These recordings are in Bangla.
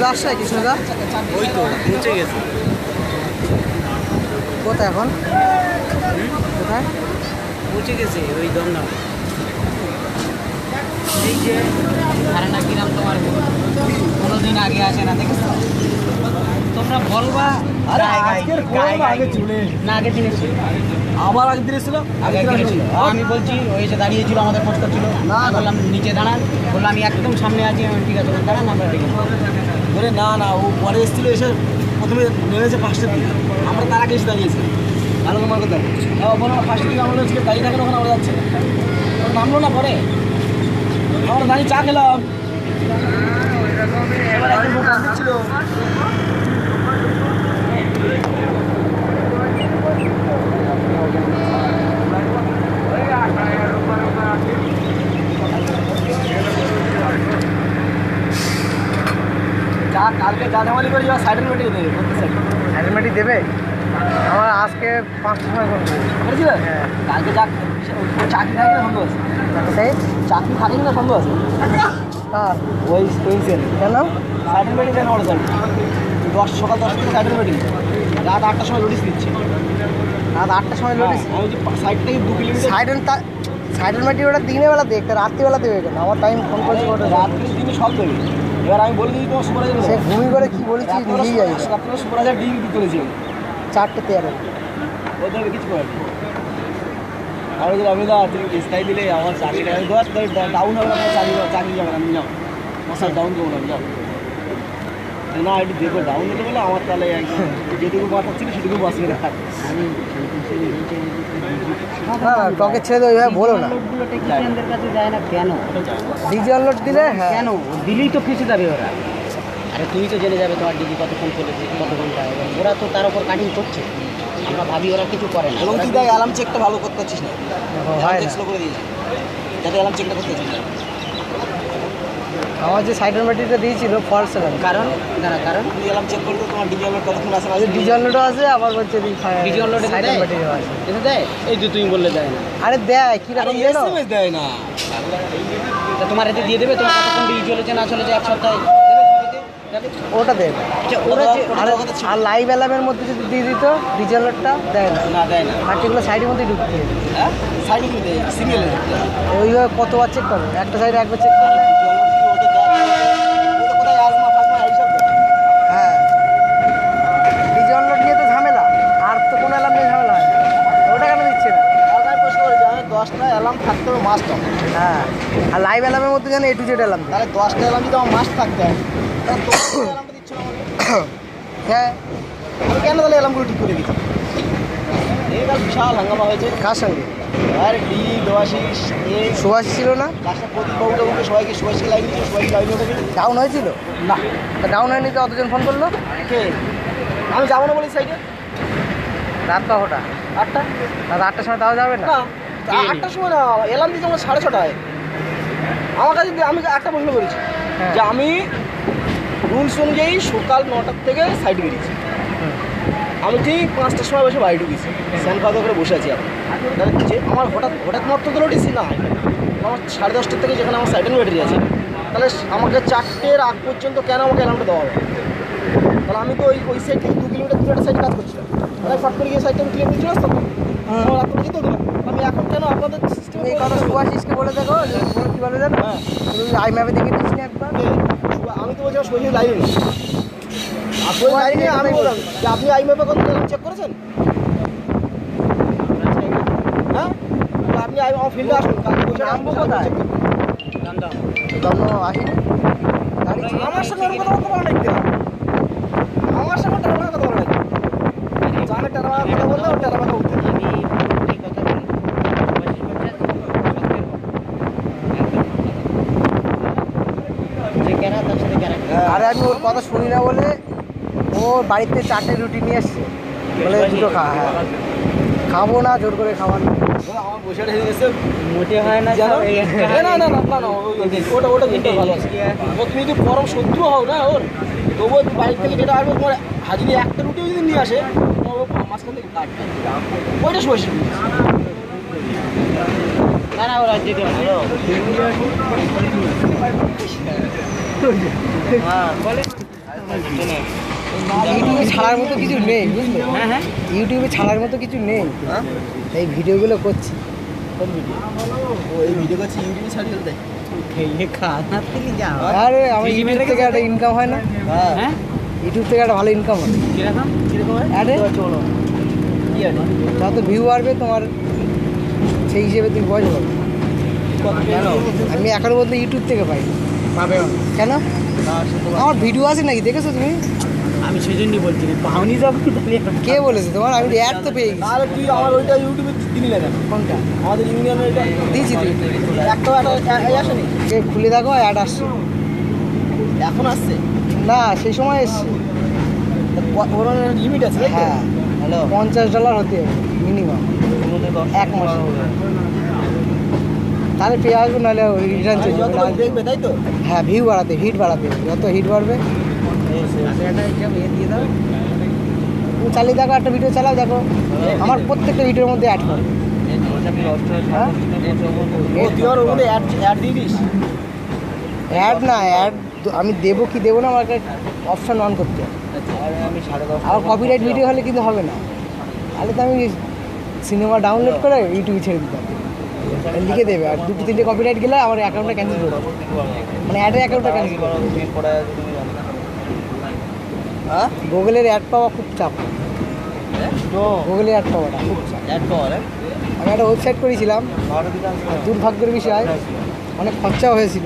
চলে আসছে কৃষ্ণদা? ওই তো পৌঁছে গেছে। কোথায় এখন? কোথায় পৌঁছে গেছে? ওই দমদম। এই যে ধারণা কিরাম তোমার কোনোদিন আগে আসে না, দেখেছো? তোমরা বলবা আগে চলে না, আগের দিনে ছিল। আবার আগের দিনে ছিল? আগে ছিল। আমি বলছি ওই যে দাঁড়িয়েছিল, আমাদের পোস্টার ছিল না, বললাম নিচে দাঁড়ান, বললাম আমি একদম সামনে আছি। আমি ঠিক আছে দাঁড়ান, আমরা ঠিক আছে বলে না না, ও পরে এসেছিলো, এসে প্রথমে নেমেছে ফার্স্টের দিকে, আমরা তার আগে এসে দাঁড়িয়েছি। ভালো তোমার কথা বলো, ফার্স্টের দিকে আমরা দাঁড়িয়ে থাকেন, ওখানে আমরা যাচ্ছি, নামলো না পরে আমরা দাঁড়িয়ে চা খেলাম। ছিল যা কালকে যা ঝামালি করে যাওয়া সাইডের মেটি দেবে, সাইডের মেটি দেবে। আমার আজকে 5টার সময় ফোন করেছিল। হ্যাঁ, কালকে যা চাকরি থাকে না সন্দেহ আছে, সেই চাকরি থাকে না সন্দেহ আছে। হ্যাঁ, ওই সেল কেন সাইডের মেটি দেন? অর্ডার সকাল 10 থেকে সাইডের মেটি, রাত 8টার সময় নোটিশ দিচ্ছে। রাত 8টার সময় নোটিশ? আমি যে সাইড থেকে 2 কিলোমিটার সাইডের মেটি ওটা দিনের বেলা দেখতে, রাত্রিবেলা দেবে কেন? আমার টাইম ফোন করেছি, ওটা রাত্রি দিনে সব দেবে। এবার আমি বলে দিই তোমার সুপারভাইজার, সে ঘুমি করে কী বলেছি নিজেই যাই। রাত্রে সুপারভাইজার ডিউটি করেছি 4:13 ও দেবে, কিছু করে আমি যদি আমি দা তুমি স্থায়ী দিলে আমার চাকরিটা আমি ডাউন হবে না, চাকরি যাবে না, আমি যাও মশার ডাউন করবো না, যাও না একটু দেখো ডাউন হতে বলে আমার, তাহলে যেটুকু বাঁচাচ্ছিল সেটুকু বাঁচিয়ে রাখ। না না টকে ছেড়ে দেবে, ওইভাবে বলো না। টেকনিশিয়ানদের কাছে যায় না কেন? ডিজি আনলোড দিলে কেন দিলেই তো ফেসে যাবে ওরা। আরে তুমি তো জেনে যাবে তোমার ডিজি কতক্ষণ চলেছে, কত ঘন্টা। ওরা তো তার উপর কাটিং করছে, আমরা ভাবি ওরা কিছু করে না। এবং তুই দেখ অ্যালার্ম চেকটা ভালো করতে পারছিস না, স্লো করে দিয়েছি যাতে অ্যালার্ম চেকটা করতে পারছিস না। আমার যে সাইডের ব্যাটারিটা দিয়েছিল ফলস অ্যালার্ম, কারণ কারণ তুই অ্যালার্ম চেক করতে তোমার ডিজি আনলোড কতক্ষণ আসে না? ডিজি আনলোডও আছে, আবার বলছে ডিজি আনলোডে সাইডের ব্যাটারিও আছে, এটা দেয়। এই যে তুমি বললে দেয় না। আরে দেয়, কি রকম জানো? এসএমএস দেয় না, তা তোমার এতে দিয়ে দেবে তোমার কতক্ষণ ডিজি চলেছে না চলেছে, এক সপ্তাহে ওটা দেবে। ওরা আর লাইভ অ্যালার্মের মধ্যে যদি দিয়ে দিত ডিজি আনলোডটা, দেয় না, না দেয় না। পার্টিকুলার সাইডের মধ্যেই ঢুকতে, হ্যাঁ সাইডে ঢুকতে সিঙ্গেল ওইভাবে কতবার চেক করবে, একটা সাইডে একবার চেক করবে। হ্যাঁ, ডিজি আনলোড নিয়ে তো ঝামেলা, আর তো কোনো অ্যালার্ম নিয়ে ঝামেলা হয় না। ওটা কেন দিচ্ছে না? আমি প্রশ্ন করেছি, আমি 10টা অ্যালার্ম থাকতে হবে মাস্ট। হ্যাঁ, আর লাইভ অ্যালার্মের মধ্যে যেন A to Z অ্যালার্ম, তাহলে 10টা অ্যালার্ম যদি আমার মাস্ট থাকতে হয়, হ্যাঁ আমি কেন তাহলে অ্যালার্মগুলো ঠিক করে দিচ্ছি? এইবার বিশাল হাঙ্গামা হয়েছে। কার সঙ্গে? আর ডি দেওয়াশিস সুভাষ ছিল না, লাস্টে প্রদীপবাবুকে সবাইকে সুভাষকে লাইন দিয়েছিল, সবাইকে লাইন হয়ে ডাউন হয়েছিল না, ডাউন হয়নি তো অতজন ফোন করলো কে? আমি যাবো না বলি সাইডে। রাত কটা? 8টা। রাত 8টার সময় তাও যাবে না? 8টার সময় না, অ্যালার্ম দিয়েছি আমরা 6:30টায়। আমার কাছে আমি একটা প্রশ্ন করেছি যে আমি রুলস অনুযায়ী সকাল 9টার থেকে সাইড বেরিয়েছি, আমি ঠিক 5টার সময় বসে বাড়ি ঢুকেছি, স্যান খাওয়া করে বসে আছি। আমার হঠাৎ মাত্র তো নোটিস না, আমার 10:30টার থেকে যেখানে আমার সাইডের ব্যাটারি আছে, তাহলে আমাকে 4টের আগ পর্যন্ত কেন আমাকে অ্যালার্মটা দেওয়া হবে? তাহলে আমি তো ওই সাইড থেকে 2 কিলোমিটার দূরে একটা সাইডে কাজ করছিলাম, তাহলে ফট করে গিয়ে সাইডটা আমি ক্লিয়ার করে চলে আসতাম, রাত্রে যেতে হতো না। আমি এখন কেন আপনাদের সিস্টেম এই কথা সুভাষিসকে বলে দেখো, কী বলে জানো? হ্যাঁ, তুমি আই ম্যাপে দেখে দিচ্ছি না একবার। আমি তো বলছি সোজা লাইনে নেই, আসলে লাইনে আমি বললাম যে আপনি আই ম্যাপে কত চেক করেছেন? হ্যাঁ, আপনি আমার ফিল্ডে আসুন, নামবো কোথায়? আসেনি আমার সঙ্গে ওর কথা বলতে পারো না, আমার সঙ্গে টেরাবার কথা বলো না, জানে টেরাবার কথা বললে ও টেরাবার উঠতে। আরে আমি ওর কথা শুনি না বলে ও বাড়িতে 4টে রুটি নিয়ে এসছে, বলে 2টো খা। হ্যাঁ, খাবো না, জোর করে খাওয়ানো আমার বসে এসে মোটে হয় না। না না না না না, ওটা দিতে ভালো আছে। তুমি যদি পরম শত্রু হও না ওর, তবুও বাড়ির থেকে যেটা আসবে তোমার হাজিরি একটা রুটিও যদি নিয়ে আসে, মাঝখান থেকে কাটবে, ওইটা শুয়েছি। না না, ওরা যেতে হ্যাঁ বলে ইউটিউবে ছাড়ার মতো কিছু নেই, বুঝলে? হ্যাঁ হ্যাঁ ইউটিউবে ছাড়ার মতো কিছু নেই, এই ভিডিওগুলো করছি। কোন ভিডিও? ও এই ভিডিও করছি ইউটিউবে ছাড়ি বলতে? খেয়ে খাওয়ার থেকে যাও আরে আমার জিমে ইউটিউব থেকে একটা ইনকাম হয় না? হ্যাঁ। হ্যাঁ ইউটিউব থেকে একটা ভালো ইনকাম হয়। কিরকম কিরকম হয়? আরে চলো। কি আছে? যত ভিউ বাড়বে তোমার সেই হিসেবে তুমি পয়সা পাবে। কেন? আমি এখনো পর্যন্ত ইউটিউব থেকে পাই। পাবে কেন? আমার ভিডিও আছে নাকি, দেখেছো তুমি? আমি সেই জন্যই বলছি পাওনি যখন কে বলেছে তোমার? আমি অ্যাড তো পেয়ে গেছি। তাহলে তুই আমার ওইটা ইউটিউবে দিলি না কেন? কোনটা আমাদের ইউনিয়নের ওইটা দিয়েছি তুই? একটাও আসেনি? কে খুলে দেখো, অ্যাড আসছে। এখন আসছে? না, সেই সময় এসছে। ওর লিমিট আছে তাই তো? হ্যাঁ, হ্যালো $50 হতে মিনিমাম এক মাসে। তাহলে পেয়ে আসবে, নাহলে রিটার্ন চলে যত যাবে। দেখবে তাই তো? হ্যাঁ, ভিউ বাড়াতে, হিট বাড়াতে, যত হিট বাড়বে দিয়ে দাও তুমি চালিয়ে দেখো, একটা ভিডিও চালাও, দেখো আমার প্রত্যেকটা ভিডিওর মধ্যে অ্যাড করে। হ্যাঁ, ও তুই আর ওর মধ্যে অ্যাড দিয়ে দিস? অ্যাড না, অ্যাড আমি দেবো কি দেবো না, আমাকে অপশান অন করতে হবে। আমি 10:30 আর কপিরাইট ভিডিও হলে কিন্তু হবে না, তাহলে তো আমি সিনেমা ডাউনলোড করে ইউটিউবে ছেড়ে দিতাম। লিখে দেবে, আর 2-3টে কপিরাইট গেলে আমার অ্যাকাউন্টটা ক্যান্সেল করে দেবে, মানে অ্যাডের অ্যাকাউন্টটা ক্যান্সেল করে দেবে। হ্যাঁ? গুগলের অ্যাড পাওয়া খুব চাপ, গুগলের অ্যাড পাওয়াটা খুব চাপ। অ্যাড পাওয়ার আমি একটা ওয়েবসাইট করেছিলাম, দুর্ভাগ্যের বিষয় অনেক খরচাও হয়েছিল।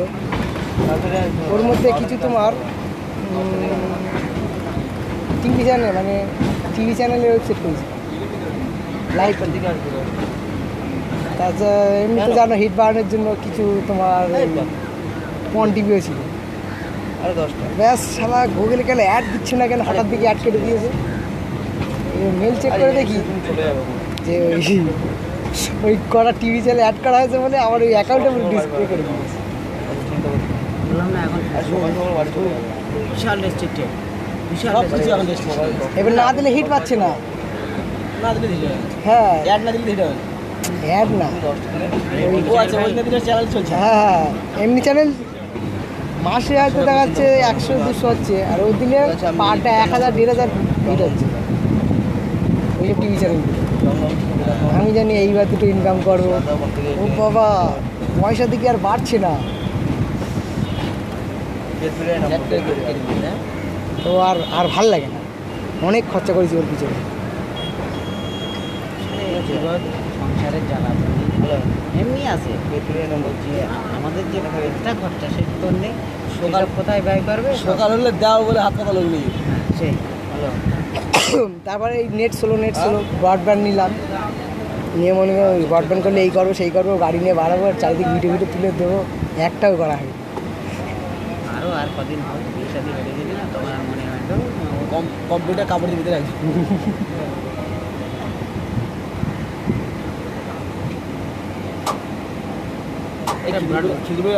ওর মধ্যে কিছু তোমার টিভি চ্যানেল, মানে টিভি চ্যানেলের ওয়েবসাইট করেছি লাইভ। তাছাড়া এমনি তো জানো হিট বাড়ানোর জন্য কিছু তোমার পন টিভিও ছিল। আরে 10টা ব্যাস শালা গুগলে গেলে অ্যাড দিচ্ছে না কেন, হঠাৎ দিকে অ্যাড কেটে দিয়েছে। মেল চেক করে দেখি চলে যাবে যে ওই করা টিভি চ্যানেল অ্যাড করা হয়েছে বলে আমার ওই অ্যাকাউন্টে ডিসপ্লে করে দিয়েছে। বললাম না এখন আর সকাল সকাল বাড়ি চলে যাবে বিশাল রেস্ট্রিক্টেড বিশাল সব কিছু এখন restriction। এবার না দিলে হিট পাচ্ছে না। না দিলে দিতে হবে হ্যাঁ, অ্যাড না দিলে দিতে হবে অ্যাড না। ও আচ্ছা ওই দিনের চ্যানেল চলছে হ্যাঁ, এমনি চ্যানেল মাসে হয়তো দেখা যাচ্ছে 100-200 হচ্ছে, আর ওই দিনে পারটা 1000-1500 হিট হচ্ছে ওইসব টিভি চ্যানেলগুলো। আমি জানি এইবার দুটো ইনকাম করবো, ও বাবা পয়সা দিকে আর বাড়ছে না, তো আর ভাল লাগে না, অনেক খরচা করেছি ওর পিছনে। সংসারের জ্বালা এমনি আছে বলছি আমাদের যে এক্সট্রা খরচা সে তো নেই, সকাল কোথায় ব্যয় করবে সকাল হলে দাও বলে হাত পাতা লাগলি সেই হ্যালো তারপরে এই নেট ষোলো ব্রডব্যান্ড নিলাম, নিয়ে মনে করো ব্রডব্যান্ড করলে এই করবো সেই করবো, গাড়ি নিয়ে বাড়াবো, আর চারিদিকে ভিডিও তুলে দেবো, একটাও করা হয়। আরও আর কদিন হবে বিয়ে শাদী বেড়ে গেলে না তোমার আর মনে হয় কম্পিউটার কাপড়ের ভিতরে রাখছি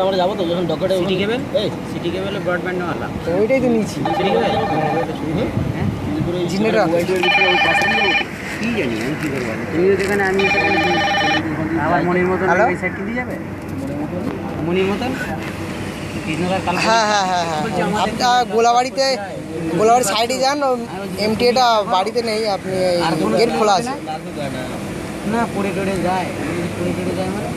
আমরা যাবো তো যখন ডকুমেন্টে সিটি কেবল এই সিটি কেবলে ব্রডব্যান্ড নেওয়ালা তো ওইটাই তো নিয়েছি। সিটি কেবল হ্যাঁ জিনেটা কি জানি আমি কী করবো তুমি যদি এখানে আমি আবার মনির মতন হ্যালো? এই সাইড কিনতে যাবে মনির মতন কৃষ্ণদার কাল হ্যাঁ হ্যাঁ হ্যাঁ হ্যাঁ, আপনার গোলাবাড়িতে গোলাবাড়ি সাইডে যান, এমটিএটা বাড়িতে নেই, আপনি গেট খোলা আছে। না পড়ে টড়ে যায় পড়ে টড়ে যায় মানে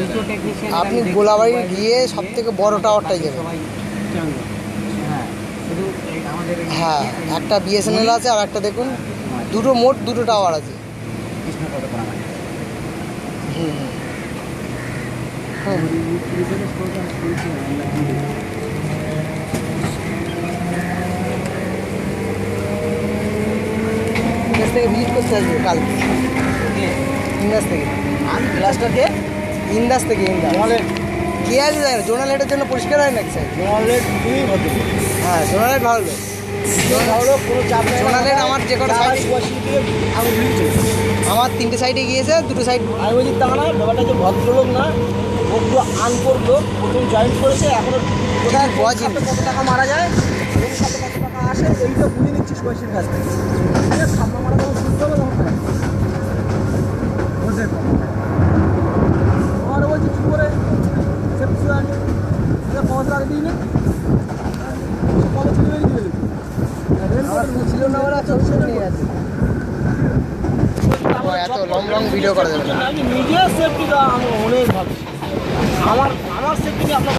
দুটো টেকনিশিয়ান আপনি গোলাবাড়ি গিয়ে সব থেকে বড় টাওয়ারটাই যাবেন। সবাই চাঙ্গা হ্যাঁ শুধু এই আমাদের এই হ্যাঁ, একটা বিএসএনএল আছে, আর একটা দেখুন মোট দুটো টাওয়ার আছে। কৃষ্ণপদ পাড়া হুম ইন্দাস থেকে ভিজিট করতে আসবে কাল, ইন্দাস থেকে। আমি গ্লাসটা দিয়ে ইন্দাস থেকে ইন্দাস জোনালের কে আছে জানে, জোনালেটের জন্য পরিষ্কার হয় নাকি স্যার? জোনালের খুবই ভদ্র হ্যাঁ, জোনালেট ভালো লোক। তাহলে কোনো চাপ নেই জোনালেট আমার যে কটা সাইড, আমি বুঝছি আমার 3টে সাইডে গিয়েছে, 2টো সাইড। আমি বলছি তা না ব্যাপারটা যে ভদ্রলোক না, ও পুরো আনপড় লোক, প্রথম জয়েন করেছে, এখনো কোথায় গজিন। কত টাকা মারা যায় এবং কত টাকা আসে এইটা বুঝে নিচ্ছি সুভাষের কাছ থেকে। ছাপ্পা মারা যখন শুনতে হবে তখন আমার বলছি কী করে সে কিছু আগে 5 লাখ দিই না কবে চলে দিবে ছিল না ওরা ছবি নিয়ে গেছে এত লং লং ভিডিও করা যাবে না আমি নিজের সেফটি আমি অনেক ভাবছি আমার সেফটি নিয়ে আপনার